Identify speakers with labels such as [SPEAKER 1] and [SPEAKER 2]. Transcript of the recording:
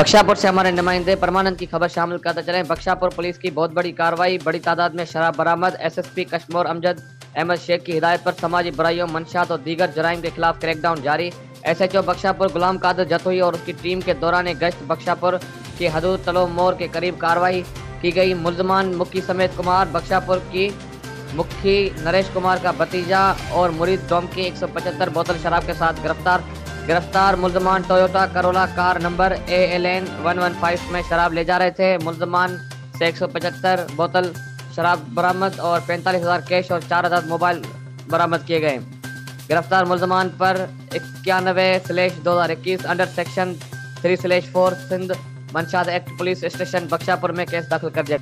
[SPEAKER 1] बख्शापुर से हमारे नुमाइंदे परमानंद की खबर शामिल करते चले। बख्शापुर पुलिस की बहुत बड़ी कार्रवाई, बड़ी तादाद में शराब बरामद। एसएसपी कश्मीर अमजद अहमद शेख की हिदायत पर समाजी बुराइयों, मंशात और दीगर जराइम के खिलाफ क्रैकडाउन जारी। एसएचओ बख्शापुर गुलाम कादिर जतोई और उसकी टीम के दौरान गश्त बख्शापुर की हदूद तलो मोड़ के करीब कार्रवाई की गई। मुल्जमान मुक्की समेत कुमार बख्शापुर की मुखी नरेश कुमार का भतीजा और मुरीद डोम की 175 बोतल शराब के साथ गिरफ्तार मुल्जमान Toyota Corolla car number ALN 115 में शराब ले जा रहे थे। मुल्जमान से 175 बोतल शराब बरामद और 45,000 कैश और 4,000 मोबाइल बरामद किए गए। गिरफ्तार मुल्जमान पर 91/2021 अंडर सेक्शन 3/4 सिंध मंशात एक्ट पुलिस स्टेशन बख्शापुर में केस दाखिल कर दिया।